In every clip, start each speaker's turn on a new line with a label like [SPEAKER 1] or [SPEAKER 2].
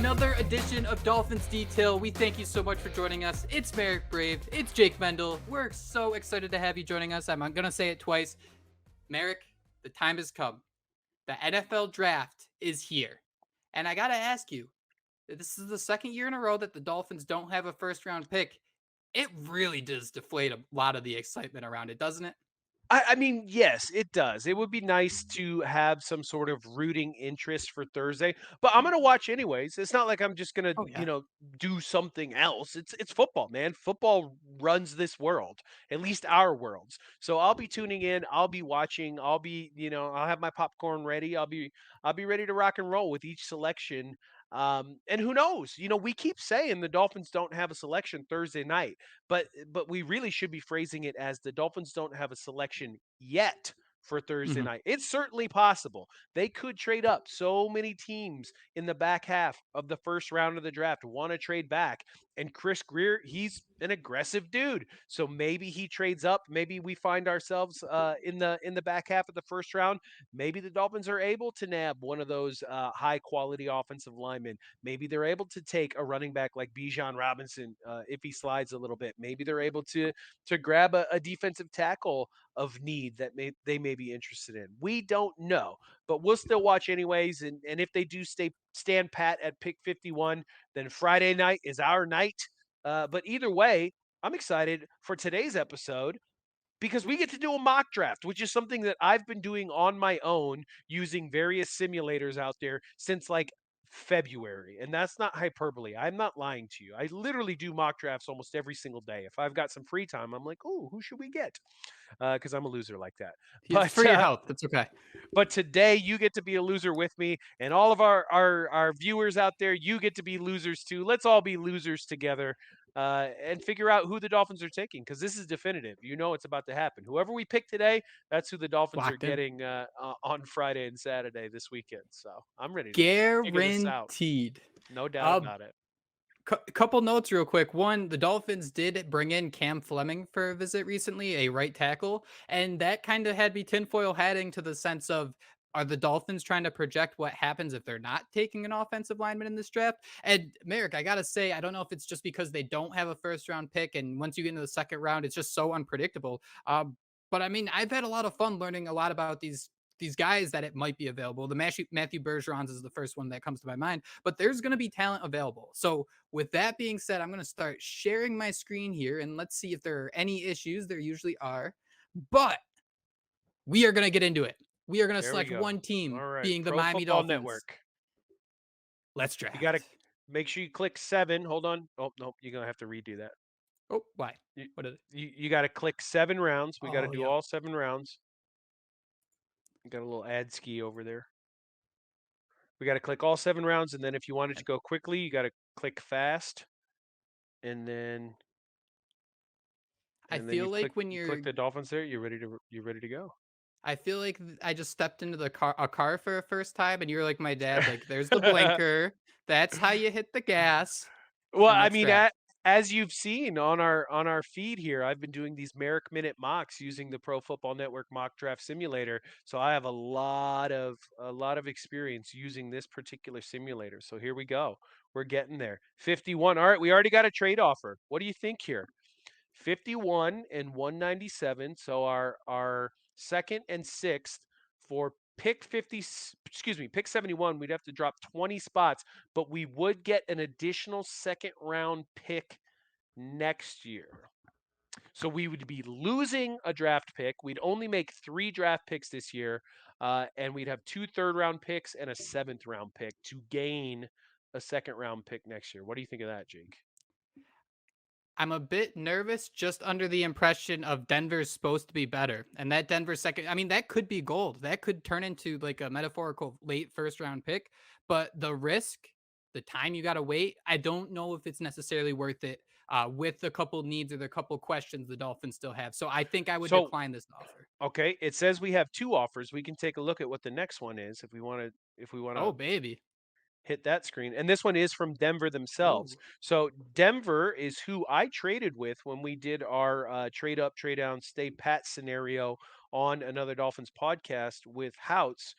[SPEAKER 1] another edition of Dolphins Detail. We thank you so much for joining us. It's Marek Brave. It's Jake Mendel. We're so excited to have you joining us. I'm going to say it twice. Marek, the time has come. The NFL draft is here. And I got to ask you, this is the second year in a row that the Dolphins don't have a first round pick. It really does deflate a lot of the excitement around it, doesn't it?
[SPEAKER 2] I mean, yes, it does. It would be nice to have some sort of rooting interest for Thursday, but I'm gonna watch anyways. It's not like I'm just gonna,
[SPEAKER 1] Oh, yeah.
[SPEAKER 2] do something else. It's football, man. Football runs this world, at least our worlds. So I'll be tuning in. I'll be watching. I'll have my popcorn ready. I'll be ready to rock and roll with each selection. And who knows? We keep saying the Dolphins don't have a selection Thursday night, but we really should be phrasing it as the Dolphins don't have a selection yet for Thursday
[SPEAKER 1] Mm-hmm.
[SPEAKER 2] night. It's certainly possible. They could trade up. So many teams in the back half of the first round of the draft want to trade back. And Chris Greer, he's an aggressive dude. So maybe he trades up. Maybe we find ourselves in the back half of the first round. Maybe the Dolphins are able to nab one of those high quality offensive linemen. Maybe they're able to take a running back like Bijan Robinson if he slides a little bit. Maybe they're able to grab a defensive tackle of need that they may be interested in. We don't know, but we'll still watch anyways. And if they do stand pat at pick 51, then Friday night is our night. But either way, I'm excited for today's episode because we get to do a mock draft, which is something that I've been doing on my own using various simulators out there since like February. And that's not hyperbole. I'm not lying to you. I literally do mock drafts almost every single day. If I've got some free time, I'm like, oh, who should we get? Because I'm a loser like that.
[SPEAKER 1] It's
[SPEAKER 2] But
[SPEAKER 1] for your health. That's okay.
[SPEAKER 2] but today you get to be a loser with me, and all of our viewers out there, you get to be losers too. Let's all be losers together, and figure out who the Dolphins are taking because this is definitive. It's about to happen. Whoever we pick today, that's who the Dolphins are
[SPEAKER 1] Locked in.
[SPEAKER 2] getting on Friday and Saturday this weekend. So I'm ready to figure this out.
[SPEAKER 1] Guaranteed.
[SPEAKER 2] No doubt
[SPEAKER 1] Uh,
[SPEAKER 2] about it.
[SPEAKER 1] Couple notes real quick. One, the Dolphins did bring in Cam Fleming for a visit recently, a right tackle, and that kind of had me tinfoil hatting to the sense of, are the Dolphins trying to project what happens if they're not taking an offensive lineman in this draft? And Merrick, I gotta say, I don't know if it's just because they don't have a first round pick, and once you get into the second round, it's just so unpredictable. But I mean, I've had a lot of fun learning a lot about these guys that it might be available. The Matthew Bergerons is the first one that comes to my mind, but there's going to be talent available. So with that being said, I'm going to start sharing my screen here and let's see if there are any issues. There usually are, but we are going to get into it. We are going to
[SPEAKER 2] There we
[SPEAKER 1] select
[SPEAKER 2] go.
[SPEAKER 1] one team
[SPEAKER 2] All right,
[SPEAKER 1] being the
[SPEAKER 2] Pro
[SPEAKER 1] Miami
[SPEAKER 2] Football
[SPEAKER 1] Dolphins.
[SPEAKER 2] Network.
[SPEAKER 1] Let's
[SPEAKER 2] You got to
[SPEAKER 1] draft.
[SPEAKER 2] make sure you click 7. Hold on. Oh no, you're gonna have to redo that.
[SPEAKER 1] Oh, why?
[SPEAKER 2] You
[SPEAKER 1] What is it?
[SPEAKER 2] you got to click 7 rounds. We got to
[SPEAKER 1] Oh,
[SPEAKER 2] do
[SPEAKER 1] yep.
[SPEAKER 2] all 7 rounds. You got a little ad ski over there. We got to click all 7 rounds, and then if you want it to go quickly, you got to click fast, and then
[SPEAKER 1] I
[SPEAKER 2] and then
[SPEAKER 1] feel like when
[SPEAKER 2] you click
[SPEAKER 1] you're
[SPEAKER 2] the Dolphins there. You're ready to go.
[SPEAKER 1] I feel like I just stepped into a car for a first time and you're like my dad, like there's the blinker. That's how you hit the gas.
[SPEAKER 2] Well,
[SPEAKER 1] And
[SPEAKER 2] I
[SPEAKER 1] let's
[SPEAKER 2] mean,
[SPEAKER 1] draft.
[SPEAKER 2] as you've seen on our feed here, I've been doing these Merrick Minute mocks using the Pro Football Network Mock Draft Simulator. So I have a lot of experience using this particular simulator. So here we go. We're getting there. 51. All right, we already got a trade offer. What do you think here? 51 and 197. So our second and sixth for pick 50, excuse me, pick 71, we'd have to drop 20 spots, but we would get an additional second round pick next year. So we would be losing a draft pick. We'd only make 3 draft picks this year, and we'd have 2 third-round picks and a 7th-round pick to gain a second-round pick next year. What do you think of that, Jake?
[SPEAKER 1] I'm a bit nervous just under the impression of Denver's supposed to be better. And that Denver second, I mean, that could be gold. That could turn into like a metaphorical late first round pick. But the risk, the time you got to wait, I don't know if it's necessarily worth it with the couple needs or the couple questions the Dolphins still have. So I think I would
[SPEAKER 2] So,
[SPEAKER 1] decline this offer.
[SPEAKER 2] okay, it says we have 2 offers. We can take a look at what the next one is if we want
[SPEAKER 1] Oh,
[SPEAKER 2] to
[SPEAKER 1] baby.
[SPEAKER 2] hit that screen. And this one is from Denver themselves.
[SPEAKER 1] Oh,
[SPEAKER 2] So Denver is who I traded with when we did our trade up, trade down, stay pat scenario on another Dolphins podcast with Houts.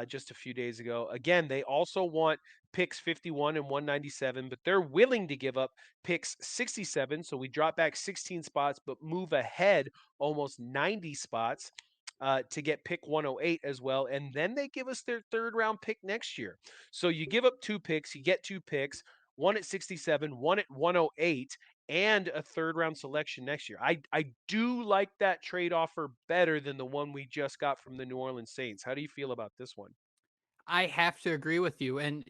[SPEAKER 2] just a few days ago. Again, they also want picks 51 and 197, but they're willing to give up picks 67. So we drop back 16 spots, but move ahead almost 90 spots. To get pick 108 as well. And then they give us their third round pick next year. So you give up two picks, you get two picks, one at 67, one at 108, and a third round selection next year. I do like that trade offer better than the one we just got from the New Orleans Saints. How do you feel about this one?
[SPEAKER 1] I have to agree with you. And,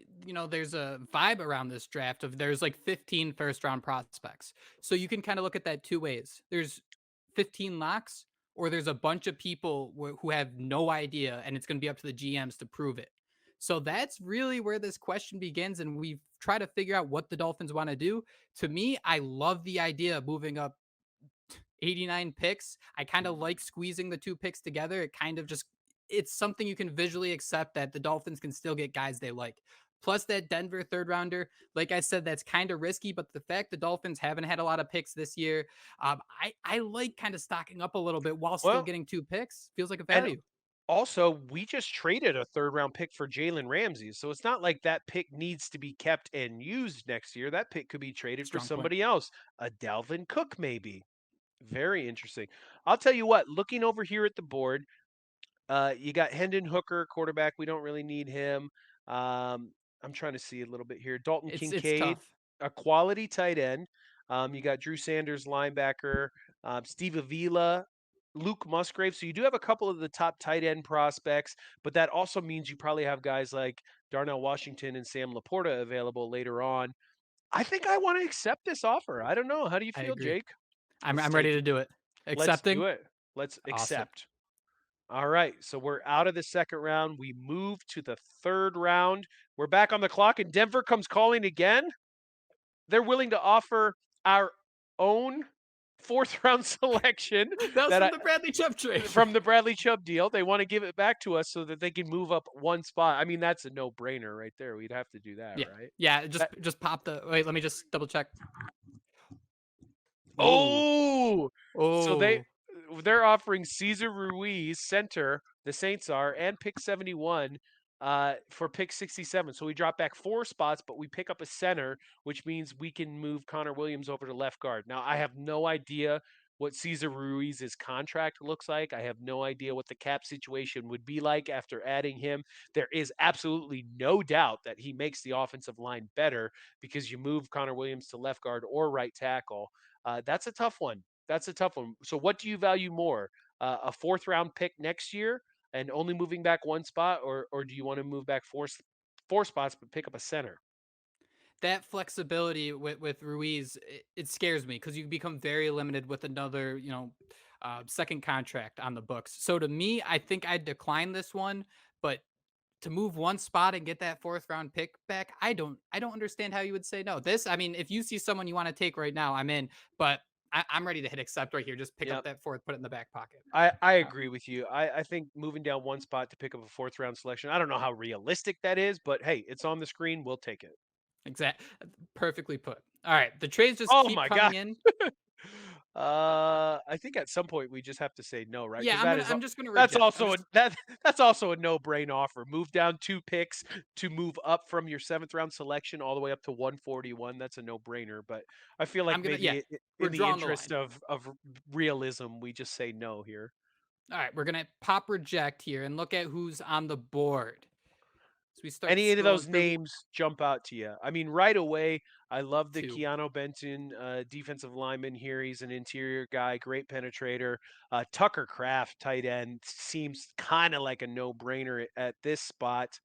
[SPEAKER 1] there's a vibe around this draft of there's like 15 first round prospects. So you can kind of look at that two ways. There's 15 locks, or there's a bunch of people who have no idea, and it's going to be up to the GMs to prove it. So that's really where this question begins. And we try to figure out what the Dolphins want to do. To me, I love the idea of moving up 89 picks. I kind of like squeezing the two picks together. It kind of just it's something you can visually accept that the Dolphins can still get guys they like. Plus that Denver third rounder, like I said, that's kind of risky. But the fact the Dolphins haven't had a lot of picks this year, I like kind of stocking up a little bit while still
[SPEAKER 2] Well,
[SPEAKER 1] getting two picks. Feels like a
[SPEAKER 2] and
[SPEAKER 1] value.
[SPEAKER 2] also, we just traded a third round pick for Jalen Ramsey. So it's not like that pick needs to be kept and used next year. That pick could be traded for
[SPEAKER 1] Strong point.
[SPEAKER 2] somebody else, a Dalvin Cook, maybe. Very interesting. I'll tell you what, looking over here at the board, you got Hendon Hooker, quarterback. We don't really need him. I'm trying to see a little bit here. Dalton
[SPEAKER 1] It's
[SPEAKER 2] Kincaid,
[SPEAKER 1] tough.
[SPEAKER 2] a quality tight end. You got Drew Sanders, linebacker. Steve Avila, Luke Musgrave. So you do have a couple of the top tight end prospects, but that also means you probably have guys like Darnell Washington and Sam Laporta available later on. I think I want to accept this offer. I don't know. How do you
[SPEAKER 1] I
[SPEAKER 2] feel,
[SPEAKER 1] agree.
[SPEAKER 2] Jake? Let's
[SPEAKER 1] I'm
[SPEAKER 2] take
[SPEAKER 1] ready to
[SPEAKER 2] it.
[SPEAKER 1] do it.
[SPEAKER 2] Let's
[SPEAKER 1] Accepting.
[SPEAKER 2] do it. Let's
[SPEAKER 1] Awesome.
[SPEAKER 2] accept. All right, so we're out of the second round. We move to the third round. We're back on the clock, and Denver comes calling again. They're willing to offer our own fourth round selection
[SPEAKER 1] That was
[SPEAKER 2] that
[SPEAKER 1] from
[SPEAKER 2] I
[SPEAKER 1] the Bradley Chubb trade.
[SPEAKER 2] from the Bradley Chubb deal. They want to give it back to us so that they can move up one spot. I mean, that's a no brainer right there. We'd have to do that,
[SPEAKER 1] Yeah.
[SPEAKER 2] right?
[SPEAKER 1] Yeah.
[SPEAKER 2] That,
[SPEAKER 1] Just pop the wait, let me just double check. Oh.
[SPEAKER 2] oh, so
[SPEAKER 1] Oh.
[SPEAKER 2] they're offering Cesar Ruiz, center, the Saints are, and pick 71 for pick 67. So we drop back four spots, but we pick up a center, which means we can move Connor Williams over to left guard. Now, I have no idea what Cesar Ruiz's contract looks like. I have no idea what the cap situation would be like after adding him. There is absolutely no doubt that he makes the offensive line better because you move Connor Williams to left guard or right tackle. That's a tough one. That's a tough one. So, what do you value more? A fourth round pick next year and only moving back one spot, or do you want to move back four spots but pick up a center?
[SPEAKER 1] That flexibility with Ruiz, it scares me because you become very limited with another, second contract on the books. So to me, I think I'd decline this one, but to move one spot and get that fourth round pick back, I don't understand how you would say no. This, I mean, if you see someone you want to take right now, I'm in, but I'm ready to hit accept right here. Just pick up
[SPEAKER 2] Yep.
[SPEAKER 1] that fourth, put it in the back pocket.
[SPEAKER 2] I
[SPEAKER 1] Uh,
[SPEAKER 2] agree with you. I think moving down one spot to pick up a fourth round selection. I don't know how realistic that is, but hey, it's on the screen. We'll take it.
[SPEAKER 1] exact, perfectly put. All right, the trades just
[SPEAKER 2] Oh
[SPEAKER 1] keep
[SPEAKER 2] my god.
[SPEAKER 1] coming in.
[SPEAKER 2] I think at some point we just have to say no, right?
[SPEAKER 1] Yeah,
[SPEAKER 2] Because that is
[SPEAKER 1] I'm just gonna
[SPEAKER 2] that's
[SPEAKER 1] reject. I'm
[SPEAKER 2] also a
[SPEAKER 1] just
[SPEAKER 2] that's also a no-brain offer. Move down two picks to move up from your seventh round selection all the way up to 141. That's a no-brainer. But I feel like
[SPEAKER 1] I'm gonna yeah,
[SPEAKER 2] maybe
[SPEAKER 1] we're
[SPEAKER 2] in the
[SPEAKER 1] drawing the
[SPEAKER 2] interest
[SPEAKER 1] line.
[SPEAKER 2] of realism, we just say no here.
[SPEAKER 1] All right, we're gonna pop reject here and look at who's on the board. So we start
[SPEAKER 2] Any of
[SPEAKER 1] scrolling
[SPEAKER 2] those
[SPEAKER 1] through
[SPEAKER 2] names jump out to you? I mean, right away, I love the
[SPEAKER 1] two.
[SPEAKER 2] Keanu Benton defensive lineman here. He's an interior guy, great penetrator. Tucker Craft, tight end, seems kind of like a no-brainer at this spot.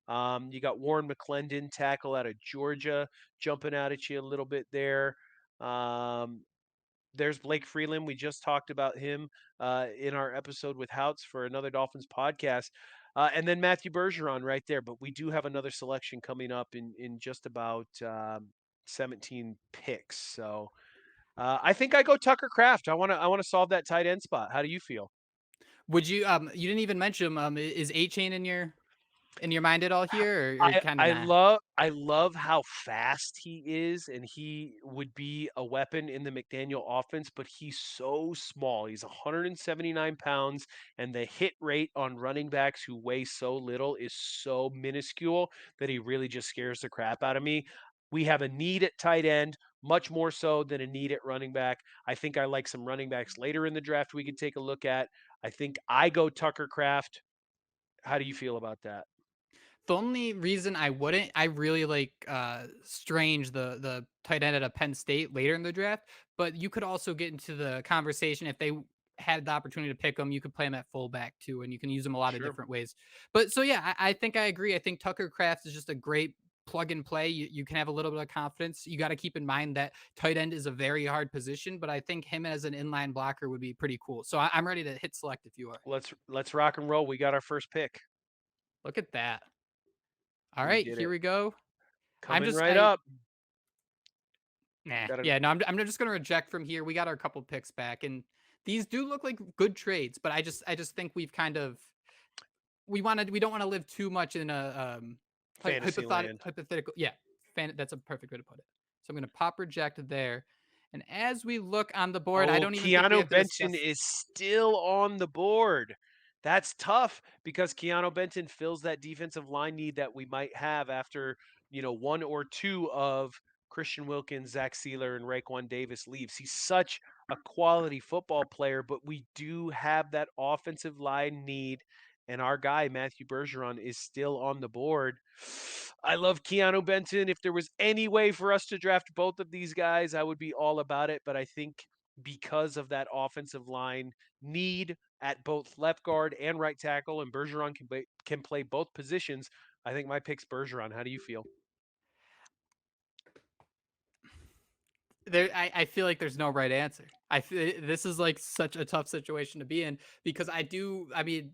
[SPEAKER 2] You got Warren McClendon, tackle out of Georgia, jumping out at you a little bit there. Um, there's Blake Freeland. We just talked about him in our episode with Houts for another Dolphins podcast. And then Matthew Bergeron right there. But we do have another selection coming up in just about 17 picks. So I think I go Tucker Craft. I want to solve that tight end spot. How do you feel?
[SPEAKER 1] Would you you didn't even mention is 8 chain in your in your mind at all here, or kinda nah?
[SPEAKER 2] I love how fast he is, and he would be a weapon in the McDaniel offense, but he's so small. He's 179 pounds, and the hit rate on running backs who weigh so little is so minuscule that he really just scares the crap out of me. We have a need at tight end, much more so than a need at running back. I think I like some running backs later in the draft we could take a look at. I think I go Tucker Craft. How do you feel about that?
[SPEAKER 1] The only reason I wouldn't, I really like Strange, the tight end at a Penn State later in the draft, but you could also get into the conversation if they had the opportunity to pick him, you could play him at fullback too, and you can use him a lot of
[SPEAKER 2] Sure.
[SPEAKER 1] different ways. But so yeah, I think I agree. I think Tucker Kraft is just a great plug and play. You can have a little bit of confidence. You got to keep in mind that tight end is a very hard position, but I think him as an inline blocker would be pretty cool. So I'm ready to hit select if you are.
[SPEAKER 2] Let's rock and roll. We got our first pick.
[SPEAKER 1] Look at that. All
[SPEAKER 2] We
[SPEAKER 1] right,
[SPEAKER 2] did
[SPEAKER 1] here
[SPEAKER 2] it.
[SPEAKER 1] we go. I'm
[SPEAKER 2] Coming
[SPEAKER 1] just
[SPEAKER 2] right
[SPEAKER 1] I
[SPEAKER 2] up.
[SPEAKER 1] Nah,
[SPEAKER 2] Got an
[SPEAKER 1] yeah, no, I'm just gonna reject from here. We got our couple picks back, and these do look like good trades, but I just think we've kind of we don't want to live too much in a
[SPEAKER 2] fantasy land.
[SPEAKER 1] hypothetical, yeah, that's a perfect way to put it. So I'm gonna pop reject there, and as we look on the board, I
[SPEAKER 2] Oh,
[SPEAKER 1] don't even think we
[SPEAKER 2] Keanu
[SPEAKER 1] have to
[SPEAKER 2] Benton
[SPEAKER 1] discuss.
[SPEAKER 2] is still on the board. That's tough because Keanu Benton fills that defensive line need that we might have after, one or two of Christian Wilkins, Zach Sealer, and Raekwon Davis leaves. He's such a quality football player, but we do have that offensive line need, and our guy, Matthew Bergeron, is still on the board. I love Keanu Benton. If there was any way for us to draft both of these guys, I would be all about it. But I think because of that offensive line need at both left guard and right tackle, and Bergeron can play both positions, I think my pick's Bergeron. How do you feel?
[SPEAKER 1] I feel like there's no right answer. This is like such a tough situation to be in because I mean,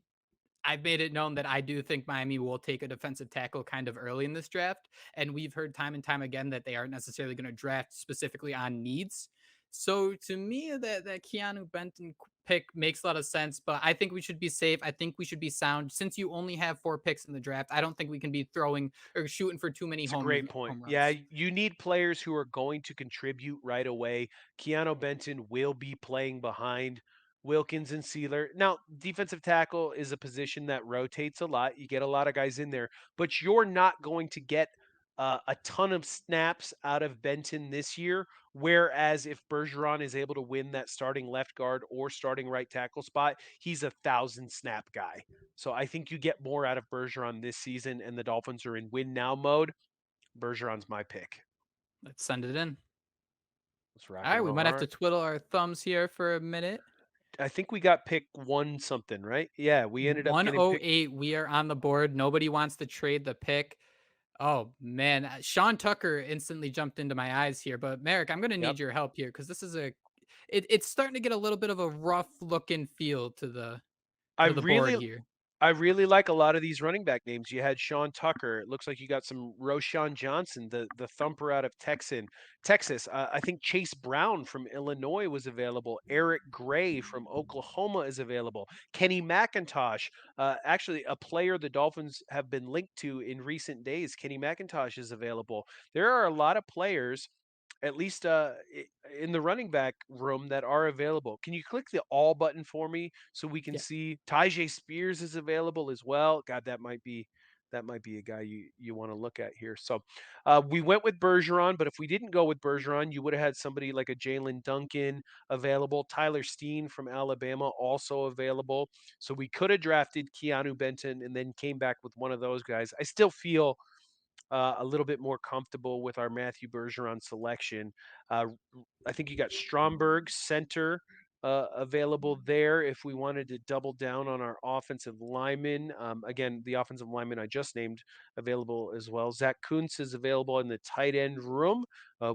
[SPEAKER 1] I've made it known that I do think Miami will take a defensive tackle kind of early in this draft, and we've heard time and time again that they aren't necessarily going to draft specifically on needs. So to me, that Keanu Benton pick makes a lot of sense, but I think we should be safe. I think we should be sound. Since you only have 4 picks in the draft, I don't think we can be throwing or shooting for too many
[SPEAKER 2] It's a great point.
[SPEAKER 1] home
[SPEAKER 2] Yeah,
[SPEAKER 1] runs.
[SPEAKER 2] you need players who are going to contribute right away. Keanu Benton will be playing behind Wilkins and Sealer. Now, defensive tackle is a position that rotates a lot. You get a lot of guys in there, but you're not going to get a ton of snaps out of Benton this year. Whereas if Bergeron is able to win that starting left guard or starting right tackle spot, he's 1,000 snap guy. So I think you get more out of Bergeron this season, and the Dolphins are in win now mode. Bergeron's my pick.
[SPEAKER 1] Let's send it in.
[SPEAKER 2] Let's rock
[SPEAKER 1] All right,
[SPEAKER 2] and
[SPEAKER 1] we
[SPEAKER 2] roll.
[SPEAKER 1] might
[SPEAKER 2] All
[SPEAKER 1] have to
[SPEAKER 2] right.
[SPEAKER 1] twiddle our thumbs here for a minute.
[SPEAKER 2] I think we got pick one something, right? Yeah, we ended up getting pick.
[SPEAKER 1] 108, we are on the board. Nobody wants to trade the pick. Oh man, Sean Tucker instantly jumped into my eyes here. But Merrick, I'm going to
[SPEAKER 2] Yep.
[SPEAKER 1] need your help here because it's starting to get a little bit of a rough looking feel
[SPEAKER 2] I
[SPEAKER 1] to the board
[SPEAKER 2] really
[SPEAKER 1] here.
[SPEAKER 2] I really like a lot of these running back names. You had Sean Tucker. It looks like you got some Roshan Johnson, the thumper out of Texas. I think Chase Brown from Illinois was available. Eric Gray from Oklahoma is available. Kenny McIntosh, actually a player the Dolphins have been linked to in recent days. Kenny McIntosh is available. There are a lot of players, at least in the running back room, that are available. Can you click the all button for me so we can
[SPEAKER 1] Yeah.
[SPEAKER 2] see Tajay Spears is available as well? God, that might be a guy you want to look at here. So we went with Bergeron, but if we didn't go with Bergeron, you would have had somebody like a Jalen Duncan available. Tyler Steen from Alabama also available. So we could have drafted Keanu Benton and then came back with one of those guys. I still feel a little bit more comfortable with our Matthew Bergeron selection. Uh, I think you got Stromberg, center, available there if we wanted to double down on our offensive linemen. Again, the offensive lineman I just named available as well. Zach Kuntz is available in the tight end room.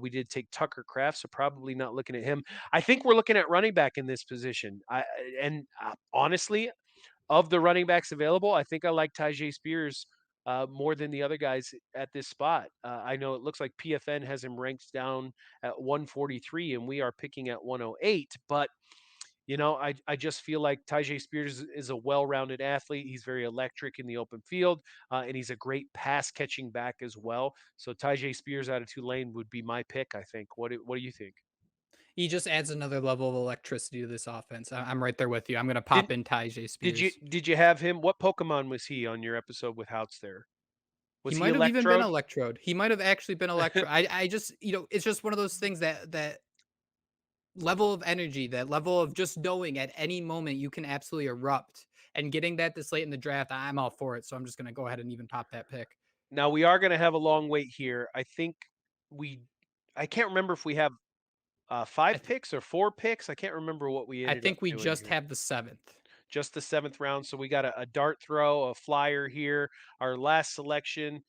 [SPEAKER 2] We did take Tucker Kraft, so probably not looking at him. I think we're looking at running back in this position. Honestly, of the running backs available, I think I like Tajay Spears more than the other guys at this spot. I know it looks like PFN has him ranked down at 143, and we are picking at 108. But I just feel like Tyjae Spears is a well-rounded athlete. He's very electric in the open field, and he's a great pass catching back as well. So Tyjae Spears out of Tulane would be my pick, I think. What do you think?
[SPEAKER 1] He just adds another level of electricity to this offense. I'm right there with you. I'm gonna
[SPEAKER 2] Did
[SPEAKER 1] pop in Tyjae
[SPEAKER 2] did you
[SPEAKER 1] Spears.
[SPEAKER 2] did you have him? What Pokemon was he on your episode with Houts there?
[SPEAKER 1] He
[SPEAKER 2] Was he
[SPEAKER 1] might have even been
[SPEAKER 2] Electrode?
[SPEAKER 1] Electrode. He might have actually been Electro. I just, it's just one of those things that level of energy, that level of just knowing at any moment you can absolutely erupt, and getting that this late in the draft, I'm all for it. So I'm just gonna go ahead and even pop that pick.
[SPEAKER 2] Now we are gonna have a long wait here. We I can't remember if we have
[SPEAKER 1] I
[SPEAKER 2] 5
[SPEAKER 1] think
[SPEAKER 2] picks or 4 picks. I can't remember what we
[SPEAKER 1] I
[SPEAKER 2] ended up
[SPEAKER 1] think we
[SPEAKER 2] doing
[SPEAKER 1] just
[SPEAKER 2] here.
[SPEAKER 1] have the seventh.
[SPEAKER 2] Just the 7th round. So we got a dart throw, a flyer here. Our last selection.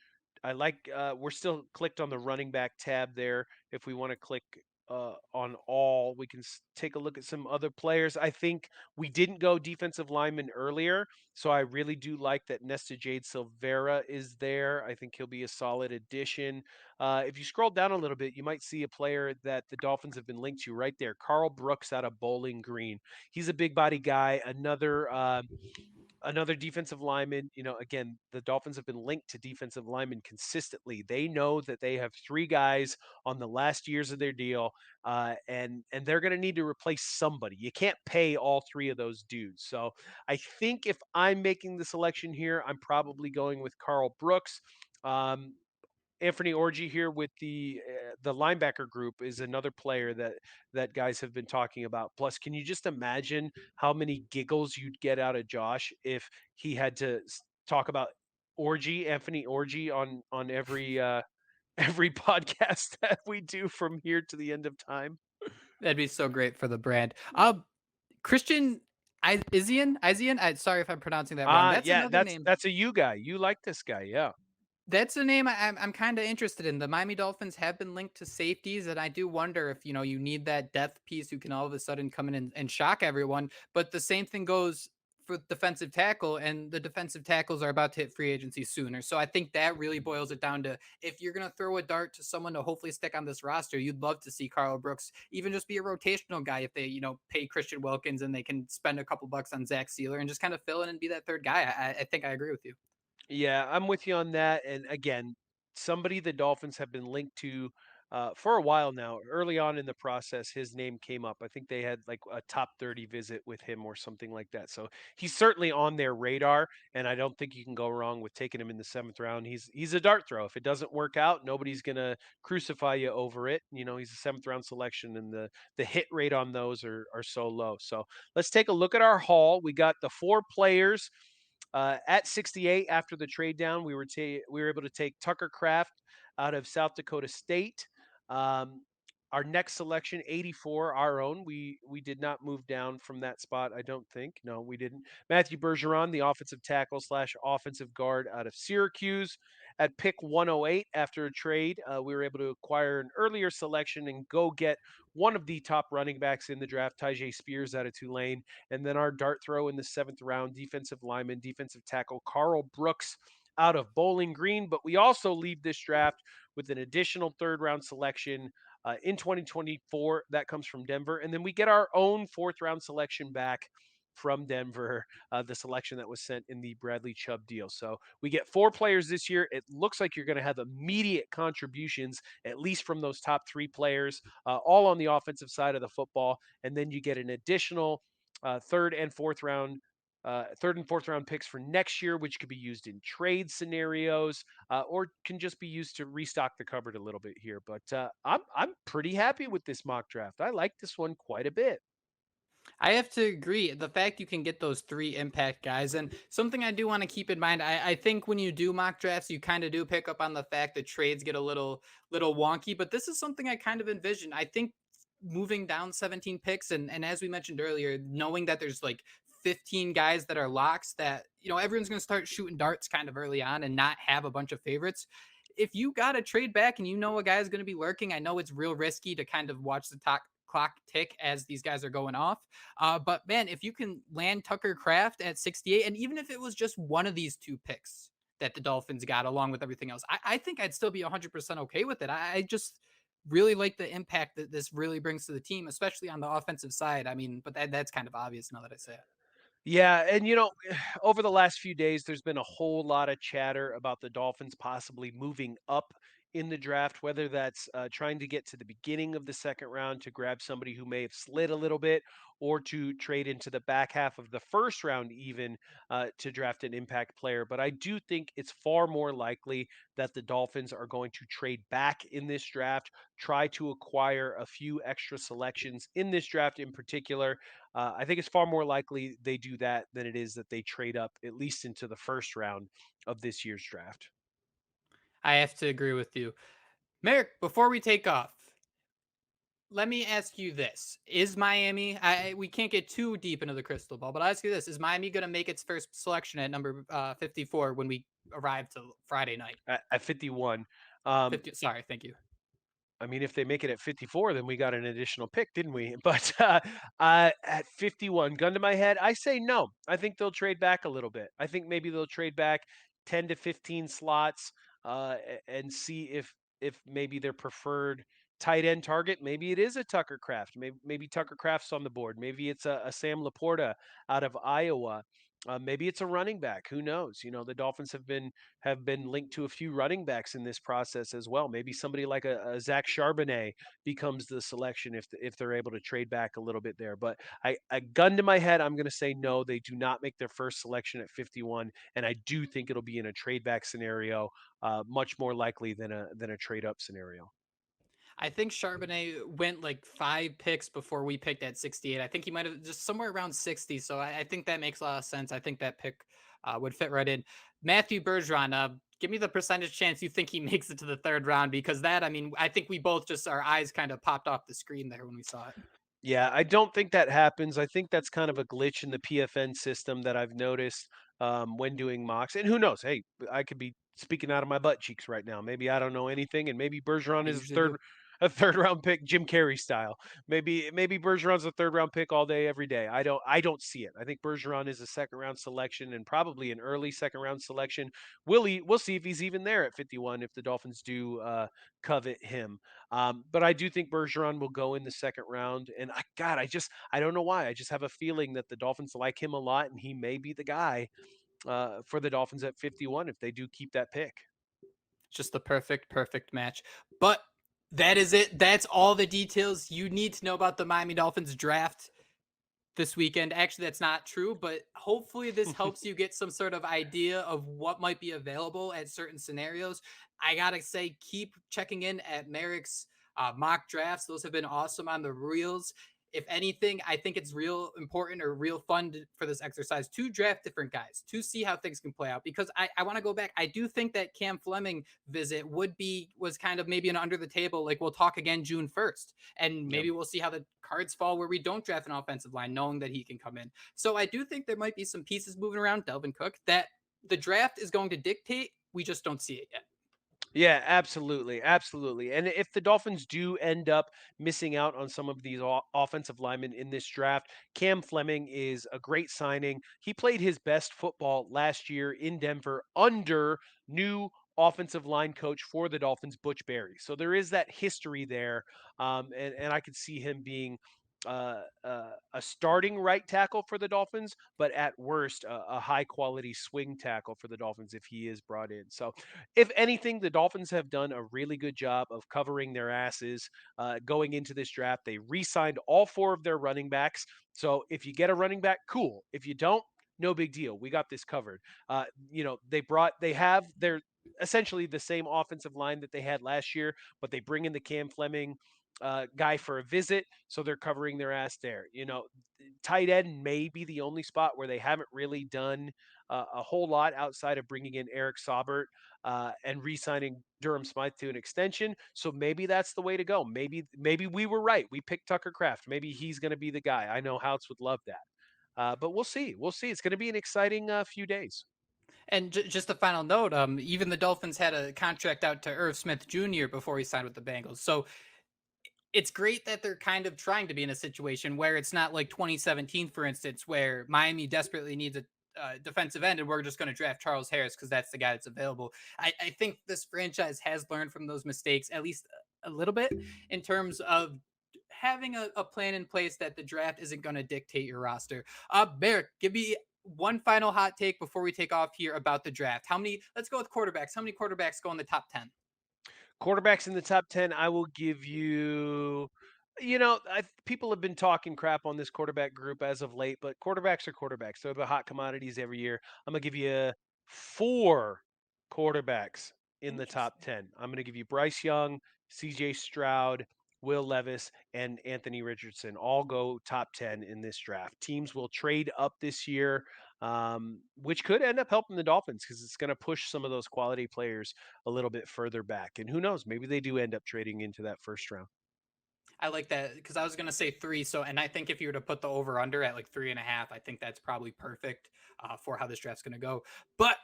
[SPEAKER 2] We're still clicked on the running back tab there. If we want to click on all, we can take a look at some other players. I think we didn't go defensive lineman earlier, so I really do like that Nesta Jade Silvera is there. I think he'll be a solid addition. If you scroll down a little bit, you might see a player that the Dolphins have been linked to right there, Carl Brooks out of Bowling Green. He's a big body guy. Another defensive lineman. Again, the Dolphins have been linked to defensive linemen consistently. They know that they have 3 guys on the last years of their deal, and they're going to need to replace somebody. You can't pay all 3 of those dudes. So I think if I'm making the selection here, I'm probably going with Carl Brooks. Um, Anthony Orji here with the linebacker group is another player that guys have been talking about. Plus, can you just imagine how many giggles you'd get out of Josh if he had to talk about Anthony Orji on every podcast that we do from here to the end of time?
[SPEAKER 1] That'd be so great for the brand. Christian Isian. Sorry if I'm pronouncing that wrong. That's
[SPEAKER 2] Yeah,
[SPEAKER 1] another
[SPEAKER 2] that's
[SPEAKER 1] name.
[SPEAKER 2] that's a you guy. You like this guy, yeah.
[SPEAKER 1] That's a name I'm kind of interested in. The Miami Dolphins have been linked to safeties, and I do wonder if you need that depth piece who can all of a sudden come in and shock everyone. But the same thing goes for defensive tackle, and the defensive tackles are about to hit free agency sooner. So I think that really boils it down to, if you're gonna throw a dart to someone to hopefully stick on this roster, you'd love to see Carl Brooks even just be a rotational guy if they pay Christian Wilkins and they can spend a couple bucks on Zach Sealer and just kind of fill in and be that third guy. I think I agree with you.
[SPEAKER 2] Yeah, I'm with you on that. And again, somebody the Dolphins have been linked to for a while now. Early on in the process, his name came up. I think they had like a top 30 visit with him or something like that. So he's certainly on their radar, and I don't think you can go wrong with taking him in the 7th round. He's a dart throw. If it doesn't work out, nobody's gonna crucify you over it. He's a 7th round selection, and the hit rate on those are so low. So let's take a look at our haul. We got the 4 players at 68 after the trade down. We were able to take Tucker Craft out of South Dakota State. Um, our next selection, 84, our own. We did not move down from that spot, I don't think. No, we didn't. Matthew Bergeron, the offensive tackle slash offensive guard out of Syracuse. At pick 108 after a trade, we were able to acquire an earlier selection and go get one of the top running backs in the draft, Tyjae Spears out of Tulane. And then our dart throw in the 7th round, defensive lineman, defensive tackle, Carl Brooks out of Bowling Green. But we also leave this draft with an additional 3rd round selection in 2024. That comes from Denver. And then we get our own 4th round selection back from Denver, the selection that was sent in the Bradley Chubb deal. So we get 4 players this year. It looks like you're going to have immediate contributions, at least from those top 3 players, all on the offensive side of the football. And then you get an additional third and fourth round picks for next year, which could be used in trade scenarios, or can just be used to restock the cupboard a little bit here. But I'm pretty happy with this mock draft. I like this one quite a bit.
[SPEAKER 1] I have to agree. The fact you can get those three impact guys, and something I do want to keep in mind, I think when you do mock drafts, you kind of do pick up on the fact that trades get a little wonky. But this is something I kind of envision. I think moving down 17 picks, and as we mentioned earlier, knowing that there's like 15 guys that are locks, that everyone's going to start shooting darts kind of early on and not have a bunch of favorites. If you got to trade back and a guy is going to be lurking, I know it's real risky to kind of watch the clock tick as these guys are going off. But man, if you can land Tucker Craft at 68, and even if it was just one of these 2 picks that the Dolphins got along with everything else, I think I'd still be 100% okay with it. I just really like the impact that this really brings to the team, especially on the offensive side. I mean, but that's kind of obvious now that I say it.
[SPEAKER 2] Yeah, and over the last few days, there's been a whole lot of chatter about the Dolphins possibly moving up in the draft, whether that's trying to get to the beginning of the second round to grab somebody who may have slid a little bit, or to trade into the back half of the first round, even to draft an impact player. But I do think it's far more likely that the Dolphins are going to trade back in this draft, try to acquire a few extra selections in this draft in particular. I think it's far more likely they do that than it is that they trade up at least into the first round of this year's draft.
[SPEAKER 1] I have to agree with you. Merrick, before we take off, let me ask you this. Is Miami, we can't get too deep into the crystal ball, but I'll ask you this. Is Miami going to make its first selection at number 54 when we arrive to Friday night?
[SPEAKER 2] At 51, um,
[SPEAKER 1] 50, sorry, thank you.
[SPEAKER 2] I mean, if they make it at 54, then we got an additional pick, didn't we? But at 51, gun to my head, I say no. I think they'll trade back a little bit. I think maybe they'll trade back 10 to 15 slots and see if maybe their preferred tight end target, maybe it is a Tucker Craft. Maybe Tucker Craft's on the board. Maybe it's a Sam Laporta out of Iowa. Maybe it's a running back. Who knows? The Dolphins have been linked to a few running backs in this process as well. Maybe somebody like a Zach Charbonnet becomes the selection if they're able to trade back a little bit there. But a gun to my head, I'm going to say no. They do not make their first selection at 51, and I do think it'll be in a trade back scenario, much more likely than a trade up scenario.
[SPEAKER 1] I think Charbonnet went like 5 picks before we picked at 68. I think he might have just somewhere around 60. So I think that makes a lot of sense. I think that pick would fit right in. Matthew Bergeron, give me the percentage chance you think he makes it to the third round because that, I mean, I think we both just, our eyes kind of popped off the screen there when we saw it.
[SPEAKER 2] Yeah, I don't think that happens. I think that's kind of a glitch in the PFN system that I've noticed when doing mocks. And who knows? Hey, I could be speaking out of my butt cheeks right now. Maybe I don't know anything, and maybe Bergeron
[SPEAKER 1] I
[SPEAKER 2] is
[SPEAKER 1] usually do.
[SPEAKER 2] a third round pick, Jim Carrey style. Maybe Bergeron's a third round pick all day, every day. I don't see it. I think Bergeron is a second round selection and probably an early second round selection. We'll see if he's even there at 51 if the Dolphins do covet him. But I do think Bergeron will go in the second round. And I don't know why. I just have a feeling that the Dolphins like him a lot, and he may be the guy for the Dolphins at 51 if they do keep that pick.
[SPEAKER 1] Just the perfect match. But that is it. That's all the details you need to know about the Miami Dolphins draft this weekend. Actually, that's not true, but hopefully this helps you get some sort of idea of what might be available at certain scenarios. I gotta say, keep checking in at Merrick's mock drafts. Those have been awesome on the reels. If anything, I think it's real important or real fun for this exercise to draft different guys to see how things can play out. Because I want to go back. I do think that Cam Fleming visit was kind of maybe an under the table. Like we'll talk again June 1st, and
[SPEAKER 2] Yep.
[SPEAKER 1] maybe we'll see how the cards fall where we don't draft an offensive line, knowing that he can come in. So I do think there might be some pieces moving around Delvin Cook that the draft is going to dictate. We just don't see it yet.
[SPEAKER 2] Yeah, absolutely, absolutely. And if the Dolphins do end up missing out on some of these offensive linemen in this draft, Cam Fleming is a great signing. He played his best football last year in Denver under new offensive line coach for the Dolphins, Butch Barry. So there is that history there, and I could see him being a starting right tackle for the Dolphins, but at worst, a high quality swing tackle for the Dolphins if he is brought in. So if anything, the Dolphins have done a really good job of covering their asses going into this draft. They re signed all four of their running backs. So if you get a running back, cool. If you don't, no big deal. We got this covered. They have their essentially the same offensive line that they had last year, but they bring in the Cam Fleming guy for a visit, so they're covering their ass there. Tight end may be the only spot where they haven't really done a whole lot outside of bringing in Eric Saubert and re-signing Durham Smythe to an extension. So maybe that's the way to go. Maybe we were right. We picked Tucker Craft. Maybe he's going to be the guy. I know Houts would love that. But we'll see. We'll see. It's going to be an exciting few days.
[SPEAKER 1] And just a final note, even the Dolphins had a contract out to Irv Smith Jr. before he signed with the Bengals. So it's great that they're kind of trying to be in a situation where it's not like 2017, for instance, where Miami desperately needs a defensive end and we're just going to draft Charles Harris because that's the guy that's available. I think this franchise has learned from those mistakes, at least a little bit in terms of having a plan in place that the draft isn't going to dictate your roster. Merrick, give me one final hot take before we take off here about the draft. How many, let's go with quarterbacks. How many quarterbacks go in the top 10?
[SPEAKER 2] Quarterbacks in the top 10, I will give you, people have been talking crap on this quarterback group as of late, but quarterbacks are quarterbacks. They're the hot commodities every year. I'm going to give you four quarterbacks in the top
[SPEAKER 1] Interesting.
[SPEAKER 2] 10. I'm going to give you Bryce Young, CJ Stroud, Will Levis, and Anthony Richardson. All go top 10 in this draft. Teams will trade up this year, which could end up helping the Dolphins because it's going to push some of those quality players a little bit further back. And who knows, maybe they do end up trading into that first round.
[SPEAKER 1] I like that because I was going to say three. So, and I think if you were to put the over under at like 3.5, I think that's probably perfect for how this draft's going to go. But,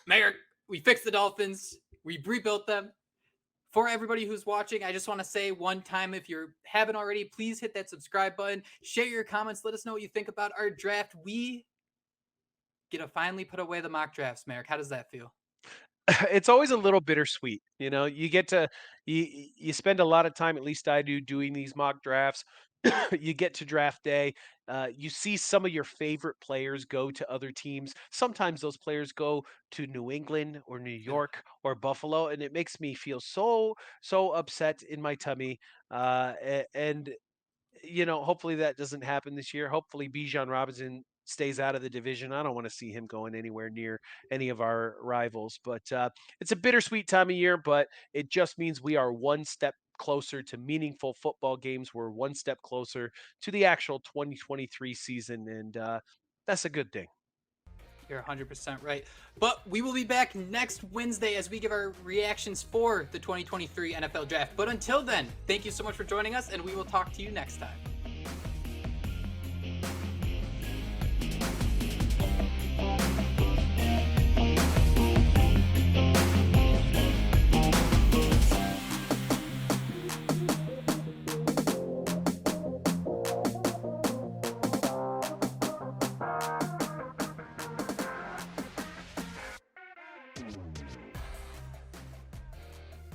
[SPEAKER 1] Merrick, we fixed the Dolphins, we rebuilt them. For everybody who's watching, I just want to say one time, if you haven't already, please hit that subscribe button, share your comments, let us know what you think about our draft. We get to finally put away the mock drafts, Merrick. How does that feel?
[SPEAKER 2] It's always a little bittersweet. You get to you spend a lot of time, at least I do, doing these mock drafts. You get to draft day, you see some of your favorite players go to other teams. Sometimes those players go to New England or New
[SPEAKER 1] Yeah.
[SPEAKER 2] York or Buffalo, and it makes me feel so upset in my tummy. And hopefully that doesn't happen this year. Hopefully Bijan Robinson stays out of the division. I don't want to see him going anywhere near any of our rivals. But it's a bittersweet time of year, but it just means we are one step closer to meaningful football games. We're one step closer to the actual 2023 season, and that's a good thing.
[SPEAKER 1] You're 100% right. But we will be back next Wednesday as we give our reactions for the 2023 NFL Draft. But until then, thank you so much for joining us, and we will talk to you next time.